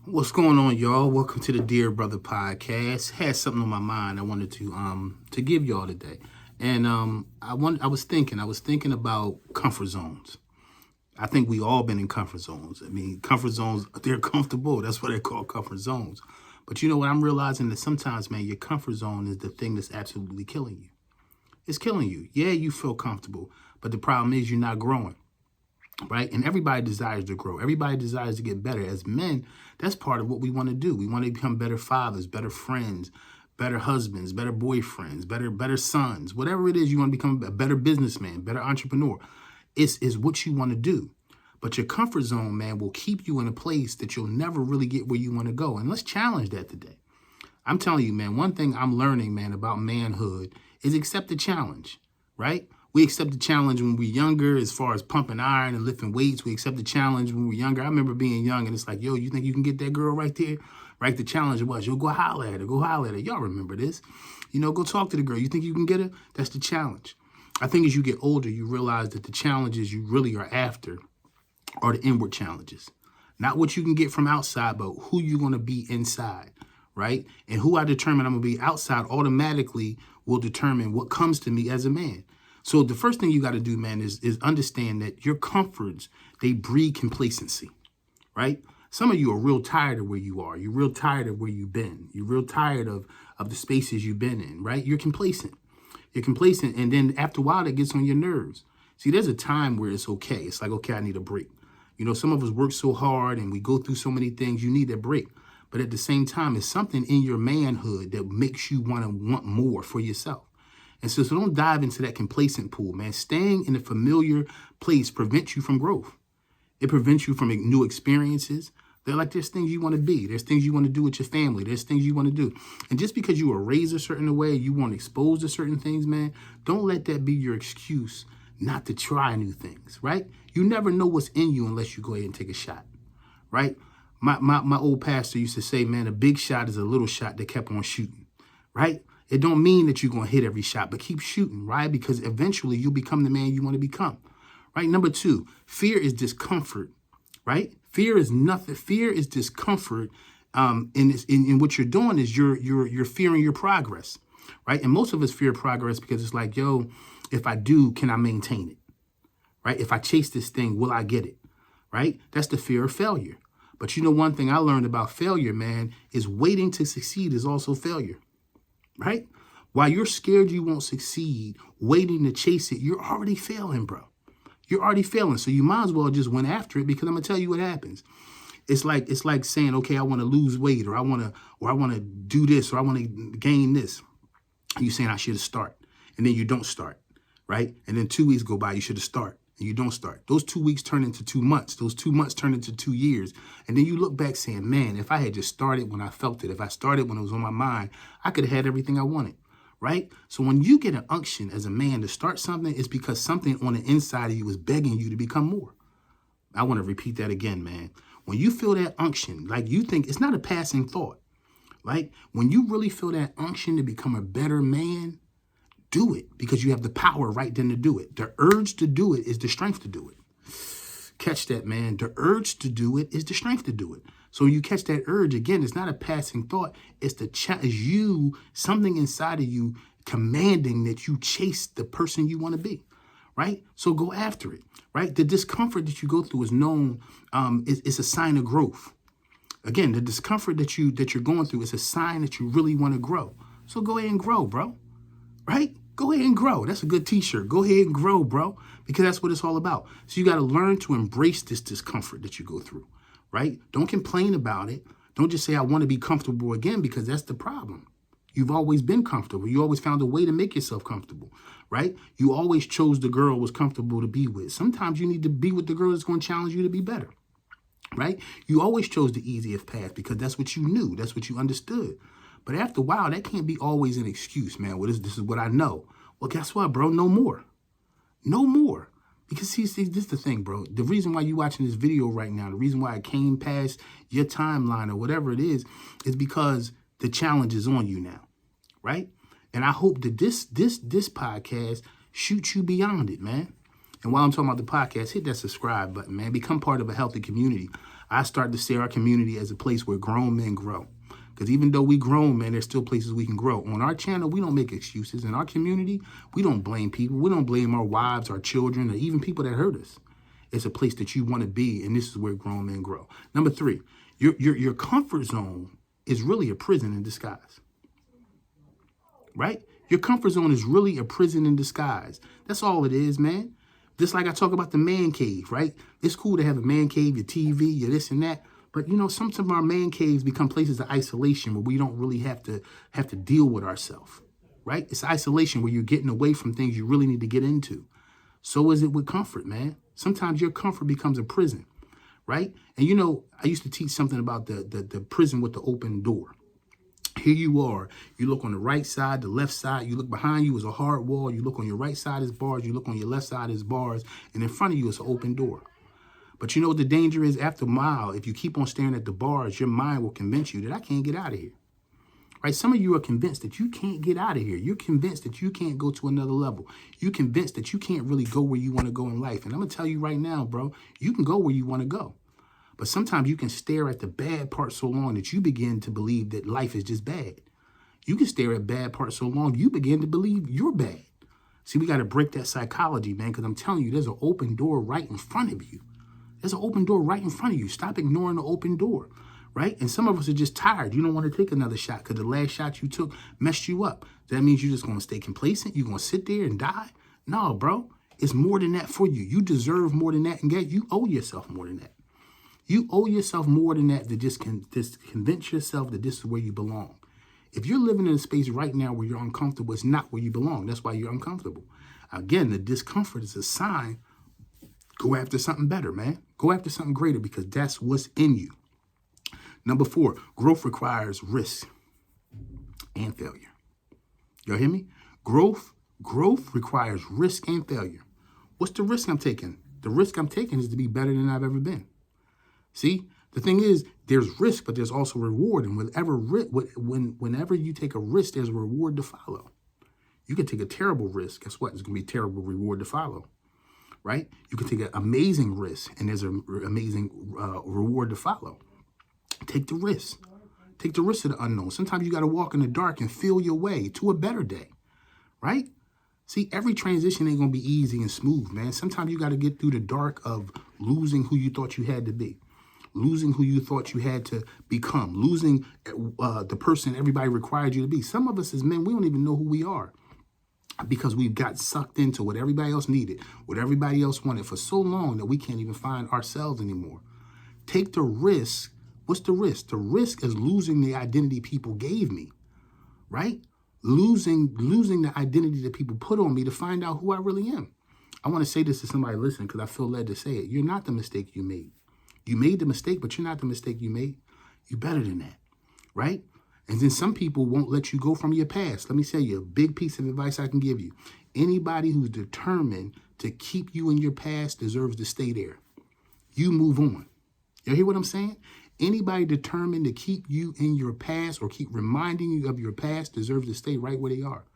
What's going on, y'all? Welcome to the Dear Brother Podcast. Had something on my mind I wanted to give y'all today. And I was thinking about comfort zones. I think we all been in comfort zones. I mean, comfort zones, they're comfortable. That's what they call comfort zones. But you know what? I'm realizing that sometimes, man, your comfort zone is the thing that's absolutely killing you. It's killing you. Yeah, you feel comfortable, but the problem is you're not growing. Right? And everybody desires to grow. Everybody desires to get better. As men, that's part of what we want to do. We want to become better fathers, better friends, better husbands, better boyfriends, better sons. Whatever it is, you want to become a better businessman, better entrepreneur. Is what you want to do. But your comfort zone, man, will keep you in a place that you'll never really get where you want to go. And let's challenge that today. I'm telling you, man, one thing I'm learning, man, about manhood is accept the challenge, right? We accept the challenge when we're younger as far as pumping iron and lifting weights. We accept the challenge when we're younger. I remember being young and it's like, yo, you think you can get that girl right there? Right? The challenge was, yo, go holler at her. Y'all remember this. You know, go talk to the girl. You think you can get her? That's the challenge. I think as you get older, you realize that the challenges you really are after are the inward challenges. Not what you can get from outside, but who you're going to be inside, right? And who I determine I'm going to be outside automatically will determine what comes to me as a man. So the first thing you got to do, man, is understand that your comforts, they breed complacency, right? Some of you are real tired of where you are. You're real tired of where you've been. You're real tired of the spaces you've been in, right? You're complacent. You're complacent. And then after a while, that gets on your nerves. See, there's a time where it's okay. It's like, okay, I need a break. You know, some of us work so hard and we go through so many things. You need a break. But at the same time, it's something in your manhood that makes you want more for yourself. And so don't dive into that complacent pool, man. Staying in a familiar place prevents you from growth. It prevents you from new experiences. There's things you want to be. There's things you want to do with your family. There's things you want to do. And just because you were raised a certain way, you weren't exposed to certain things, man, don't let that be your excuse not to try new things, right? You never know what's in you unless you go ahead and take a shot, right? My old pastor used to say, man, a big shot is a little shot that kept on shooting, right? It don't mean that you're going to hit every shot, but keep shooting, right? Because eventually you'll become the man you want to become, right? Number two, fear is discomfort, right? Fear is nothing. Fear is discomfort. In what you're doing is you're fearing your progress, right? And most of us fear progress because it's like, yo, if I do, can I maintain it, right? If I chase this thing, will I get it, right? That's the fear of failure. But you know, one thing I learned about failure, man, is waiting to succeed is also failure. Right? While you're scared you won't succeed, waiting to chase it, you're already failing, bro. You're already failing. So you might as well just went after it because I'm gonna tell you what happens. It's like saying, okay, I want to lose weight or I want to do this or I want to gain this. You saying I should start. And then you don't start, right? And then 2 weeks go by, you should start. And you don't start. Those 2 weeks turn into 2 months. Those 2 months turn into 2 years. And then you look back saying, man, if I had just started when I felt it, if I started when it was on my mind, I could have had everything I wanted, right? So when you get an unction as a man to start something, it's because something on the inside of you is begging you to become more. I want to repeat that again, man. When you feel that unction, like you think it's not a passing thought, right? When you really feel that unction to become a better man, do it because you have the power right then to do it. The urge to do it is the strength to do it. Catch that, man. The urge to do it is the strength to do it. So you catch that urge again. It's not a passing thought. It's you, something inside of you commanding that you chase the person you want to be, right? So go after it, right? The discomfort that you go through is known. It's a sign of growth. Again, the discomfort that you're going through is a sign that you really want to grow. So go ahead and grow, bro. Right? Go ahead and grow. That's a good t-shirt. Go ahead and grow, bro, because that's what it's all about. So you got to learn to embrace this discomfort that you go through, right? Don't complain about it. Don't just say, I want to be comfortable again, because that's the problem. You've always been comfortable. You always found a way to make yourself comfortable, right? You always chose the girl was comfortable to be with. Sometimes you need to be with the girl that's going to challenge you to be better, right? You always chose the easiest path because that's what you knew. That's what you understood. But after a while, that can't be always an excuse, man. Well, this is what I know. Well, guess what, bro? No more. No more. Because see, this is the thing, bro. The reason why you're watching this video right now, the reason why I came past your timeline or whatever it is because the challenge is on you now, right? And I hope that this podcast shoots you beyond it, man. And while I'm talking about the podcast, hit that subscribe button, man. Become part of a healthy community. I started to see our community as a place where grown men grow. Because even though we grown men, there's still places we can grow. On our channel, we don't make excuses. In our community, we don't blame people. We don't blame our wives, our children, or even people that hurt us. It's a place that you want to be, and this is where grown men grow. Number 3, your comfort zone is really a prison in disguise. Right? Your comfort zone is really a prison in disguise. That's all it is, man. Just like I talk about the man cave, right? It's cool to have a man cave, your TV, your this and that. But, you know, some of our man caves become places of isolation where we don't really have to deal with ourselves, right? It's isolation where you're getting away from things you really need to get into. So is it with comfort, man. Sometimes your comfort becomes a prison, right? And, you know, I used to teach something about the prison with the open door. Here you are. You look on the right side, the left side. You look behind you is a hard wall. You look on your right side is bars. You look on your left side is bars. And in front of you is an open door. But you know what the danger is? After a mile, if you keep on staring at the bars, your mind will convince you that I can't get out of here. Right? Some of you are convinced that you can't get out of here. You're convinced that you can't go to another level. You're convinced that you can't really go where you want to go in life. And I'm going to tell you right now, bro, you can go where you want to go. But sometimes you can stare at the bad part so long that you begin to believe that life is just bad. You can stare at bad parts so long you begin to believe you're bad. See, we got to break that psychology, man, because I'm telling you, there's an open door right in front of you. There's an open door right in front of you. Stop ignoring the open door, right? And some of us are just tired. You don't want to take another shot because the last shot you took messed you up. That means you're just going to stay complacent. You're going to sit there and die? No, bro. It's more than that for you. You deserve more than that. And you owe yourself more than that. You owe yourself more than that to just convince yourself that this is where you belong. If you're living in a space right now where you're uncomfortable, it's not where you belong. That's why you're uncomfortable. Again, the discomfort is a sign. Go after something better, man. Go after something greater because that's what's in you. Number 4, growth requires risk and failure. Y'all hear me? Growth requires risk and failure. What's the risk I'm taking? The risk I'm taking is to be better than I've ever been. See, the thing is, there's risk, but there's also reward. And whenever you take a risk, there's a reward to follow. You can take a terrible risk. Guess what? There's going to be a terrible reward to follow, right? You can take an amazing risk, and there's an amazing reward to follow. Take the risk. Take the risk of the unknown. Sometimes you got to walk in the dark and feel your way to a better day, right? See, every transition ain't going to be easy and smooth, man. Sometimes you got to get through the dark of losing who you thought you had to be. Losing who you thought you had to become, losing the person everybody required you to be. Some of us as men, we don't even know who we are because we've got sucked into what everybody else needed, what everybody else wanted for so long that we can't even find ourselves anymore. Take the risk. What's the risk? The risk is losing the identity people gave me, right? Losing the identity that people put on me to find out who I really am. I want to say this to somebody listening because I feel led to say it. You're not the mistake you made. You made the mistake, but you're not the mistake you made. You're better than that, right? And then some people won't let you go from your past. Let me tell you a big piece of advice I can give you. Anybody who's determined to keep you in your past deserves to stay there. You move on. You hear what I'm saying? Anybody determined to keep you in your past or keep reminding you of your past deserves to stay right where they are.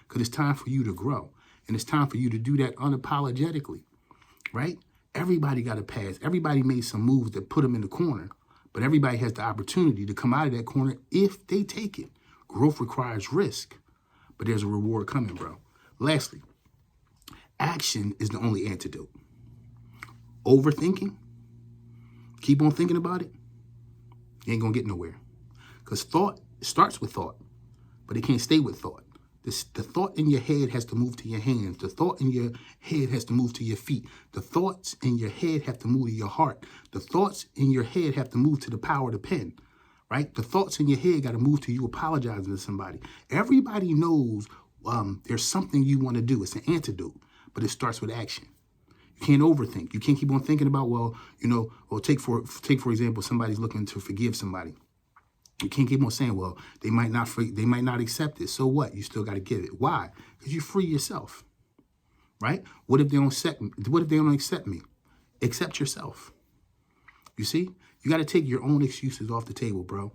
Because it's time for you to grow. And it's time for you to do that unapologetically, right? Everybody got a pass. Everybody made some moves that put them in the corner, but everybody has the opportunity to come out of that corner if they take it. Growth requires risk, but there's a reward coming, bro. Lastly, action is the only antidote. Overthinking, keep on thinking about it, you ain't gonna get nowhere. Because thought starts with thought, but it can't stay with thought. The thought in your head has to move to your hands. The thought in your head has to move to your feet. The thoughts in your head have to move to your heart. The thoughts in your head have to move to the power of the pen, right? The thoughts in your head got to move to you apologizing to somebody. Everybody knows there's something you want to do. It's an antidote, but it starts with action. You can't overthink. You can't keep on thinking about, take for example, somebody's looking to forgive somebody. You can't keep on saying, well, they might not accept it. So what? You still got to give it. Why? Because you free yourself, right? What if they don't accept me? What if they don't accept me? Accept yourself. You see? You got to take your own excuses off the table, bro.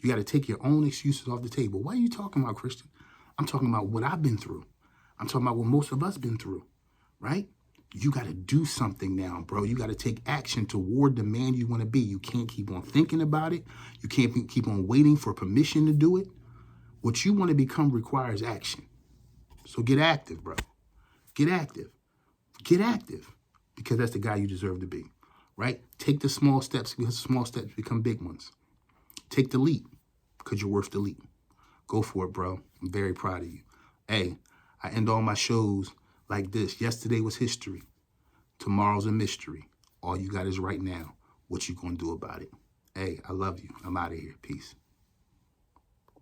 You got to take your own excuses off the table. What are you talking about, Christian? I'm talking about what I've been through. I'm talking about what most of us been through, right? You got to do something now, bro. You got to take action toward the man you want to be. You can't keep on thinking about it. You can't keep on waiting for permission to do it. What you want to become requires action. So get active, bro. Get active. Get active, because that's the guy you deserve to be, right? Take the small steps, because small steps become big ones. Take the leap, because you're worth the leap. Go for it, bro. I'm very proud of you. Hey, I end all my shows like this. Yesterday was history. Tomorrow's a mystery. All you got is right now. What you gonna do about it? Hey, I love you. I'm out of here. Peace.